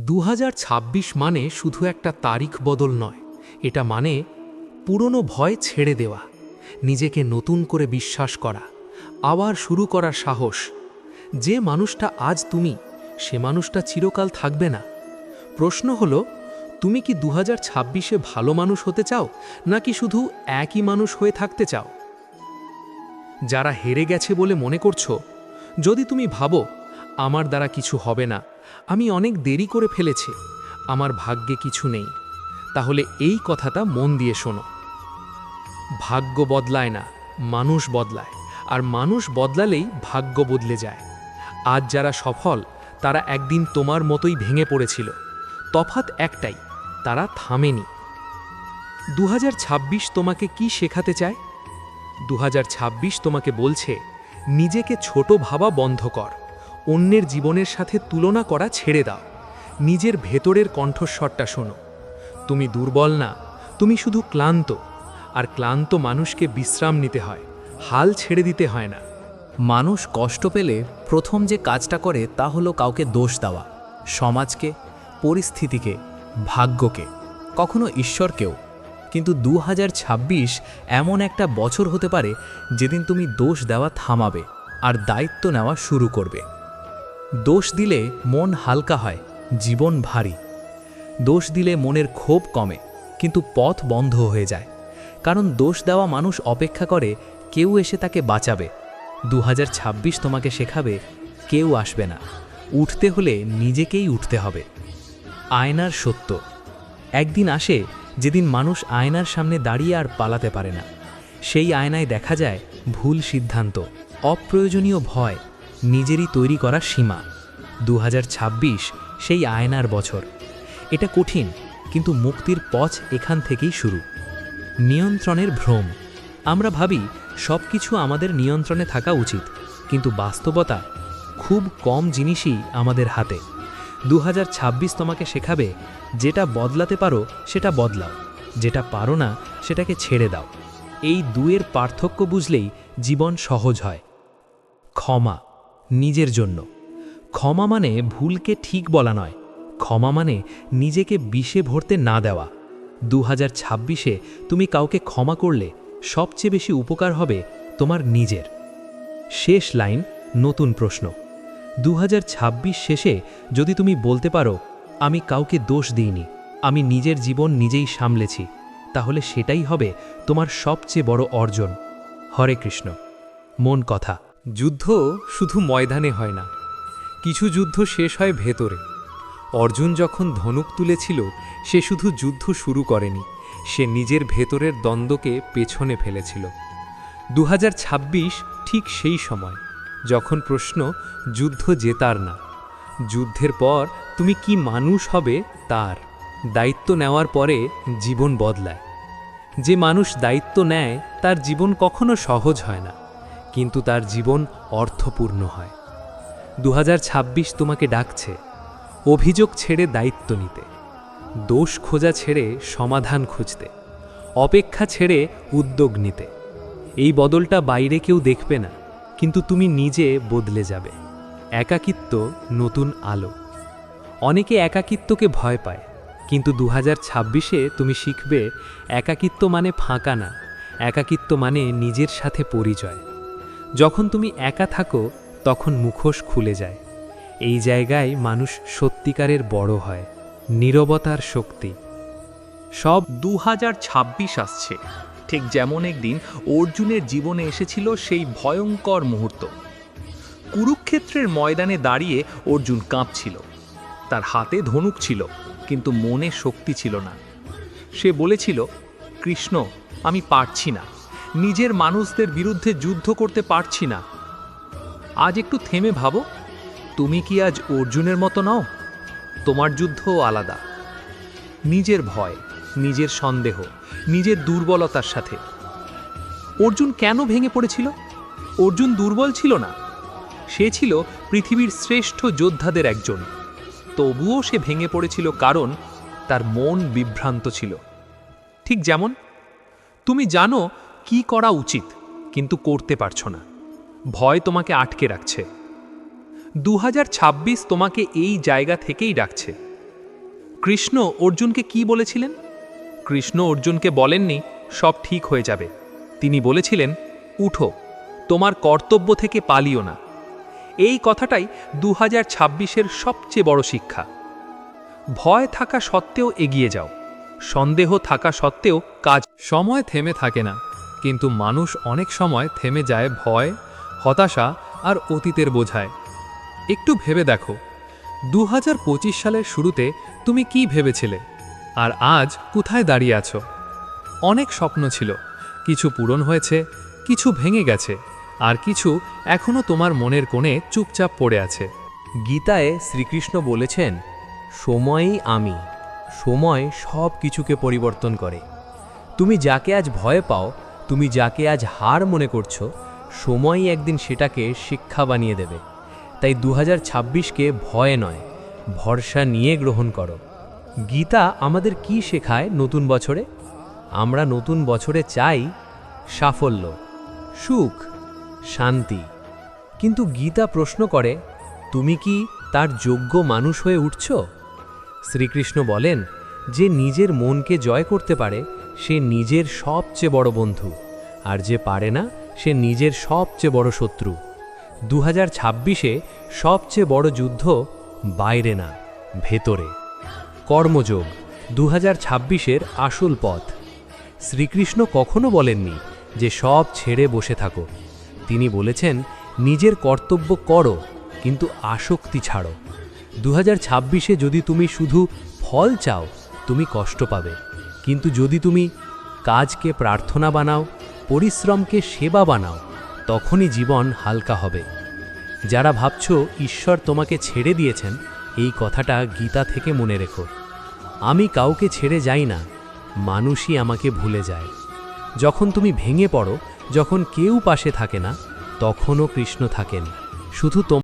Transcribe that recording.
2026 মানে শুধু একটা তারিখ বদল নয়, এটা মানে পুরনো ভয় ছেড়ে দেওয়া, নিজেকে নতুন করে বিশ্বাস করা, আবার শুরু করার সাহস। যে মানুষটা আজ তুমি, সে মানুষটা চিরকাল থাকবে না। প্রশ্ন হলো, তুমি কি 2026-এ ভালো মানুষ হতে চাও, নাকি শুধু একই মানুষ হয়ে থাকতে চাও? যারা হেরে গেছে বলে মনে করছো, যদি তুমি ভাবো আমার দ্বারা কিছু হবে না, আমি অনেক দেরি করে ফেলেছি, আমার ভাগ্যে কিছু নেই, তাহলে এই কথাটা মন দিয়ে শোনো। ভাগ্য বদলায় না, মানুষ বদলায়, আর মানুষ বদলালেই ভাগ্য বদলে যায়। আজ যারা সফল, তারা একদিন তোমার মতোই ভেঙে পড়েছিল। তফাৎ একটাই, তারা থামেনি। 2026 তোমাকে কি শেখাতে চায়? 2026 তোমাকে বলছে, নিজেকে ছোট ভাবা বন্ধ কর, অন্যের জীবনের সাথে তুলনা করা ছেড়ে দাও, নিজের ভেতরের কণ্ঠস্বরটা শোনো। তুমি দুর্বল না, তুমি শুধু ক্লান্ত, আর ক্লান্ত মানুষকে বিশ্রাম নিতে হয়, হাল ছেড়ে দিতে হয় না। মানুষ কষ্ট পেলে প্রথম যে কাজটা করে তা হলো কাউকে দোষ দেওয়া, সমাজকে, পরিস্থিতিকে, ভাগ্যকে, কখনো ঈশ্বরকেও। কিন্তু 2026 এমন একটা বছর হতে পারে যেদিন তুমি দোষ দেওয়া থামাবে আর দায়িত্ব নেওয়া শুরু করবে। দোষ দিলে মন হালকা হয়, জীবন ভারী। দোষ দিলে মনের ক্ষোভ কমে, কিন্তু পথ বন্ধ হয়ে যায়। কারণ দোষ দেওয়া মানুষ অপেক্ষা করে কেউ এসে তাকে বাঁচাবে। 2026 তোমাকে শেখাবে, কেউ আসবে না, উঠতে হলে নিজেকেই উঠতে হবে। আয়নার সত্য। একদিন আসে যেদিন মানুষ আয়নার সামনে দাঁড়িয়ে আর পালাতে পারে না। সেই আয়নায় দেখা যায় ভুল সিদ্ধান্ত, অপ্রয়োজনীয় ভয়, নিজেরই তৈরি করা সীমা। 2026 সেই আয়নার বছর। এটা কঠিন, কিন্তু মুক্তির পথ এখান থেকেই শুরু। নিয়ন্ত্রণের ভ্রম। আমরা ভাবি সব কিছু আমাদের নিয়ন্ত্রণে থাকা উচিত, কিন্তু বাস্তবতা, খুব কম জিনিসই আমাদের হাতে। 2026 তোমাকে শেখাবে, যেটা বদলাতে পারো সেটা বদলাও, যেটা পারো না সেটাকে ছেড়ে দাও। এই দুয়ের পার্থক্য বুঝলেই জীবন সহজ হয়। ক্ষমা, নিজের জন্য। ক্ষমা মানে ভুলকে ঠিক বলা নয়, ক্ষমা মানে নিজেকে বিষে ভরতে না দেওয়া। 2026-এ তুমি কাউকে ক্ষমা করলে সবচেয়ে বেশি উপকার হবে তোমার নিজের। শেষ লাইন, নতুন প্রশ্ন। 2026 শেষে যদি তুমি বলতে পারো, আমি কাউকে দোষ দিইনি, আমি নিজের জীবন নিজেই সামলেছি, তাহলে সেটাই হবে তোমার সবচেয়ে বড় অর্জন। হরে কৃষ্ণ। মন কথা। যুদ্ধ শুধু ময়দানে হয় না, কিছু যুদ্ধ শেষ হয় ভেতরে। অর্জুন যখন ধনুক তুলেছিল, সে শুধু যুদ্ধ শুরু করেনি, সে নিজের ভেতরের দ্বন্দ্বকে পেছনে ফেলেছিল। 2026 ঠিক সেই সময়, যখন প্রশ্ন যুদ্ধ জেতার না, যুদ্ধের পর তুমি কি মানুষ হবে তার। দায়িত্ব নেওয়ার পরে জীবন বদলায়। যে মানুষ দায়িত্ব নেয় তার জীবন কখনো সহজ হয় না, কিন্তু তার জীবন অর্থপূর্ণ হয়। 2026 তোমাকে ডাকছে, অভিযোগ ছেড়ে দায়িত্ব নিতে, দোষ খোঁজা ছেড়ে সমাধান খুঁজতে, অপেক্ষা ছেড়ে উদ্যোগ নিতে। এই বদলটা বাইরে কেউ দেখবে না, কিন্তু তুমি নিজে বদলে যাবে। একাকিত্ব নতুন আলো। অনেকে একাকিত্বকে ভয় পায়, কিন্তু 2026-এ তুমি শিখবে, একাকিত্ব মানে ফাঁকা না, একাকিত্ব মানে নিজের সাথে পরিচয়। যখন তুমি একা থাকো, তখন মুখোশ খুলে যায়। এই জায়গায় মানুষ সত্যিকারের বড় হয়। নীরবতার শক্তি। সব 2026 আসছে, ঠিক যেমন একদিন অর্জুনের জীবনে এসেছিল সেই ভয়ঙ্কর মুহূর্ত। কুরুক্ষেত্রের ময়দানে দাঁড়িয়ে অর্জুন কাঁপছিল। তার হাতে ধনুক ছিল, কিন্তু মনে শক্তি ছিল না। সে বলেছিল, কৃষ্ণ, আমি পারছি না, নিজের মানুষদের বিরুদ্ধে যুদ্ধ করতে পারছি না। আজ একটু থেমে ভাবো, তুমি কি আজ অর্জুনের মতো নও? তোমার যুদ্ধও আলাদা। নিজের ভয়, নিজের সন্দেহ, নিজের দুর্বলতার সাথে। অর্জুন কেন ভেঙে পড়েছিল? অর্জুন দুর্বল ছিল না, সে ছিল পৃথিবীর শ্রেষ্ঠ যোদ্ধাদের একজন। তবুও সে ভেঙে পড়েছিল কারণ তার মন বিভ্রান্ত ছিল। ঠিক যেমন তুমি জানো কি করা উচিত, কিন্তু করতে পারছো না, ভয় তোমাকে আটকে রাখছে। 2026 তোমাকে এই জায়গা থেকেই ডাকছে। কৃষ্ণ অর্জুনকে কি বলেছিলেন? কৃষ্ণ অর্জুনকে বলেননি সব ঠিক হয়ে যাবে। তিনি বলেছিলেন, উঠো, তোমার কর্তব্য থেকে পালিও না। এই কথাটাই 2026-এর সবচেয়ে বড় শিক্ষা। ভয় থাকা সত্ত্বেও এগিয়ে যাও, সন্দেহ থাকা সত্ত্বেও কাজ। সময় থেমে থাকে না, কিন্তু মানুষ অনেক সময় থেমে যায় ভয়, হতাশা আর অতীতের বোঝায়। একটু ভেবে দেখো, 2025 সালের শুরুতে তুমি কি ভেবেছিলে, আর আজ কোথায় দাঁড়িয়ে আছো? অনেক স্বপ্ন ছিল, কিছু পূরণ হয়েছে, কিছু ভেঙে গেছে, আর কিছু এখনও তোমার মনের কোণে চুপচাপ পড়ে আছে। গীতায় শ্রীকৃষ্ণ বলেছেন, সময়ই আমি, সময় সব কিছুকে পরিবর্তন করে। তুমি যাকে আজ ভয় পাও, তুমি যাকে আজ হার মনে করছো, সময়ই একদিন সেটাকে শিক্ষা বানিয়ে দেবে। তাই 2026কে ভয় নয়, ভরসা নিয়ে গ্রহণ করো। গীতা আমাদের কি শেখায় নতুন বছরে? আমরা নতুন বছরে চাই সাফল্য, সুখ, শান্তি। কিন্তু গীতা প্রশ্ন করে, তুমি কি তার যোগ্য মানুষ হয়ে উঠছ? শ্রীকৃষ্ণ বলেন, যে নিজের মনকে জয় করতে পারে সে নিজের সবচেয়ে বড় বন্ধু, আর যে পারে না সে নিজের সবচেয়ে বড় শত্রু। 2026-এ সবচেয়ে বড় যুদ্ধ বাইরে না, ভেতরে। কর্মযোগ 2026-এর আসল পথ। শ্রীকৃষ্ণ কখনো বলেননি যে সব ছেড়ে বসে থাকো। তিনি বলেছেন, নিজের কর্তব্য করো, কিন্তু আসক্তি ছাড়ো। 2026-এ যদি তুমি শুধু ফল চাও, তুমি কষ্ট পাবে। কিন্তু যদি তুমি কাজকে প্রার্থনা বানাও, পরিশ্রমকে সেবা বানাও, তখনই জীবন হালকা হবে। যারা ভাবছো ঈশ্বর তোমাকে ছেড়ে দিয়েছেন, এই কথাটা গীতা থেকে মনে রেখো। আমি কাউকে ছেড়ে যাই না, মানুষই আমাকে ভুলে যায়। যখন তুমি ভেঙে পড়ো, যখন কেউ পাশে থাকে না, তখনও কৃষ্ণ থাকেন। শুধু